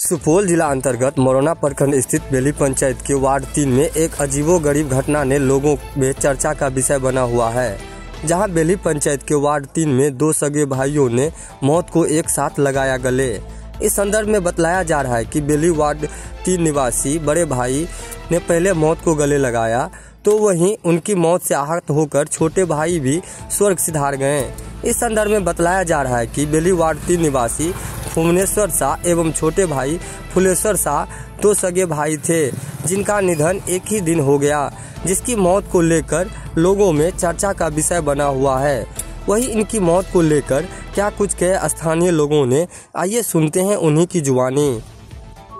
सुपौल जिला अंतर्गत मरौना प्रखंड स्थित बेली पंचायत के वार्ड 3 में एक अजीबोगरीब घटना ने लोगों में चर्चा का विषय बना हुआ है, जहां बेली पंचायत के वार्ड 3 में दो सगे भाइयों ने मौत को एक साथ लगाया गले। इस संदर्भ में बतलाया जा रहा है कि बेली वार्ड 3 निवासी बड़े भाई ने पहले मौत को गले लगाया, तो वहीं उनकी मौत से आहत होकर छोटे भाई भी स्वर्ग सिधार गए। इस संदर्भ में बतलाया जा रहा है कि बेली वार्ड 3 निवासी फुमनेश्वर शाह एवं छोटे भाई फुलेश्वर शाह दो सगे भाई थे, जिनका निधन एक ही दिन हो गया, जिसकी मौत को लेकर लोगों में चर्चा का विषय बना हुआ है। वहीं इनकी मौत को लेकर क्या कुछ कहे स्थानीय लोगों ने, आइए सुनते हैं उन्हीं की जुबानी।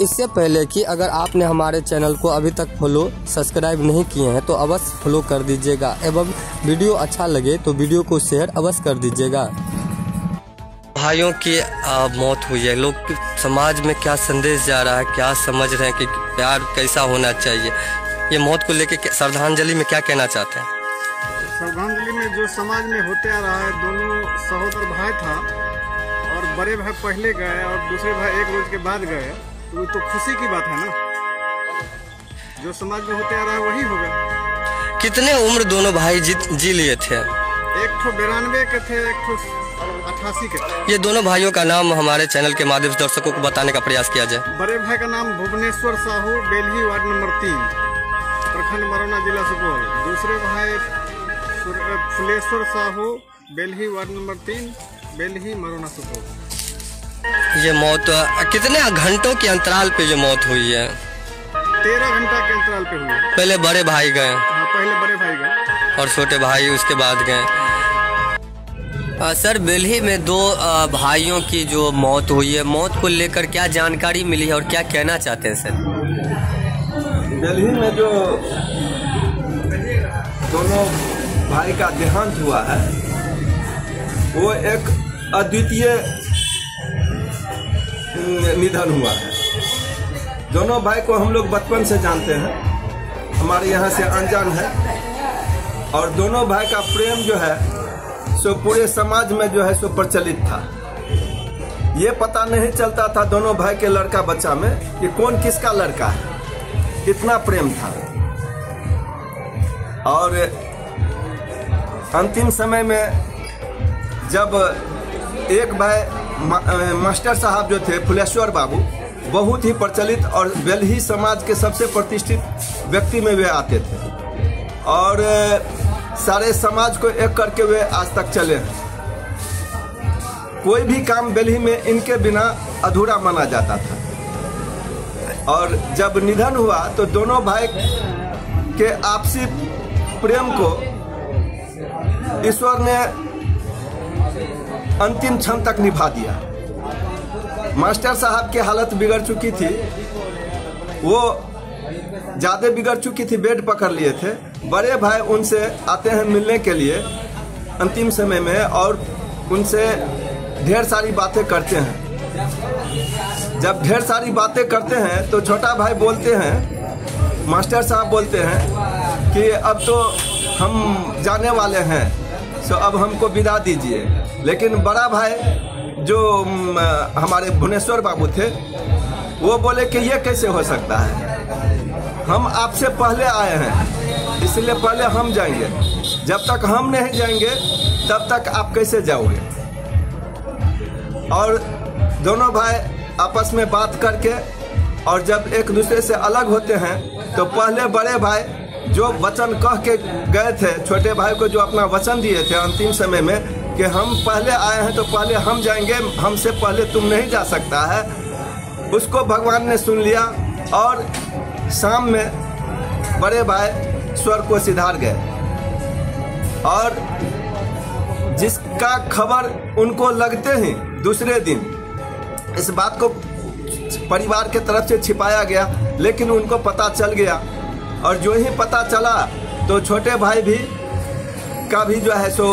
इससे पहले कि अगर आपने हमारे चैनल को अभी तक फॉलो सब्सक्राइब नहीं किए हैं तो अवश्य फॉलो कर दीजिएगा एवं वीडियो अच्छा लगे तो वीडियो को शेयर अवश्य कर दीजिएगा। भाइयों की मौत हुई है, लोग समाज में क्या संदेश जा रहा है, क्या समझ रहे हैं कि प्यार कैसा होना चाहिए, ये मौत को लेकर श्रद्धांजलि में क्या कहना चाहते हैं? श्रद्धांजलि में जो समाज में होते आ रहा है, दोनों सहोदर भाई था और बड़े भाई पहले गए और दूसरे भाई एक रोज के बाद गए, तो खुशी की बात है ना। जो समाज में होते आ रहा है वही होगा। कितने उम्र दोनों भाई जी लिए थे? एक ठो 92 के थे, एक ठो 88 के थे। ये दोनों भाइयों का नाम हमारे चैनल के माध्यम से दर्शकों को बताने का प्रयास किया जाए। बड़े भाई का नाम भुवनेश्वर साहू, बेल्ही वार्ड नंबर 3, प्रखंड मरौना, जिला सुपौल। दूसरे भाई फुलेश्वर साहू, बेल्ही वार्ड नंबर 3, बेल्ही, मरौना, सुपौल। ये मौत कितने घंटों के अंतराल पे जो मौत हुई है? 13 घंटा के अंतराल पे हुई। पहले बड़े भाई गए? हाँ, पहले बड़े भाई गए और छोटे भाई उसके बाद गए। सर, बेल्ही में दो भाइयों की जो मौत हुई है, मौत को लेकर क्या जानकारी मिली है और क्या कहना चाहते हैं सर? बेल्ही में जो दोनों भाई का देहांत हुआ है, वो एक अद्वितीय निधन हुआ है। दोनों भाई को हम लोग बचपन से जानते हैं, हमारे यहाँ से अनजान है, और दोनों भाई का प्रेम जो है सो पूरे समाज में जो है सो प्रचलित था। ये पता नहीं चलता था दोनों भाई के लड़का बच्चा में कि कौन किसका लड़का है, इतना प्रेम था। और अंतिम समय में जब एक भाई मास्टर साहब जो थे फुलेश्वर बाबू, बहुत ही प्रचलित और बेल्ही समाज के सबसे प्रतिष्ठित व्यक्ति में वे आते थे और सारे समाज को एक करके वे आज तक चले हैं। कोई भी काम बेल्ही में इनके बिना अधूरा माना जाता था। और जब निधन हुआ तो दोनों भाई के आपसी प्रेम को ईश्वर ने अंतिम क्षण तक निभा दिया। मास्टर साहब की हालत बिगड़ चुकी थी, वो ज्यादा बिगड़ चुकी थी, बेड पकड़ लिए थे। बड़े भाई उनसे आते हैं मिलने के लिए अंतिम समय में और उनसे ढेर सारी बातें करते हैं। जब ढेर सारी बातें करते हैं तो छोटा भाई बोलते हैं, मास्टर साहब बोलते हैं कि अब तो हम जाने वाले हैं, सो अब हमको विदा दीजिए। लेकिन बड़ा भाई जो हमारे भुवनेश्वर बाबू थे, वो बोले कि ये कैसे हो सकता है, हम आपसे पहले आए हैं, इसलिए पहले हम जाएंगे, जब तक हम नहीं जाएंगे तब तक आप कैसे जाओगे। और दोनों भाई आपस में बात करके और जब एक दूसरे से अलग होते हैं तो पहले बड़े भाई जो वचन कह के गए थे छोटे भाई को, जो अपना वचन दिए थे अंतिम समय में कि हम पहले आए हैं तो पहले हम जाएंगे, हमसे पहले तुम नहीं जा सकता है, उसको भगवान ने सुन लिया और शाम में बड़े भाई स्वर्ग को सिधार गए। और जिसका खबर उनको लगते ही दूसरे दिन इस बात को परिवार के तरफ से छिपाया गया, लेकिन उनको पता चल गया और जो ही पता चला तो छोटे भाई भी का भी जो है सो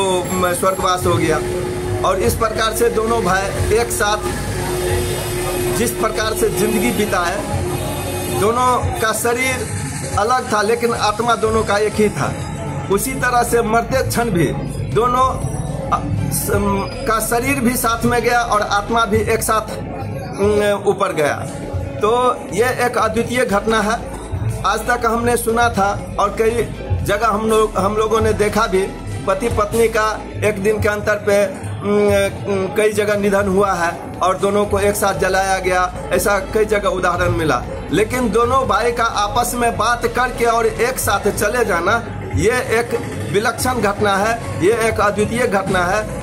स्वर्गवास हो गया। और इस प्रकार से दोनों भाई एक साथ जिस प्रकार से जिंदगी बिताए, दोनों का शरीर अलग था लेकिन आत्मा दोनों का एक ही था। उसी तरह से मरते क्षण भी दोनों का शरीर भी साथ में गया और आत्मा भी एक साथ ऊपर गया। तो ये एक अद्वितीय घटना है। आज तक हमने सुना था और कई जगह हम लोगों ने देखा भी, पति पत्नी का एक दिन के अंतर पे कई जगह निधन हुआ है और दोनों को एक साथ जलाया गया, ऐसा कई जगह उदाहरण मिला। लेकिन दोनों भाई का आपस में बात करके और एक साथ चले जाना, ये एक विलक्षण घटना है, ये एक अद्वितीय घटना है।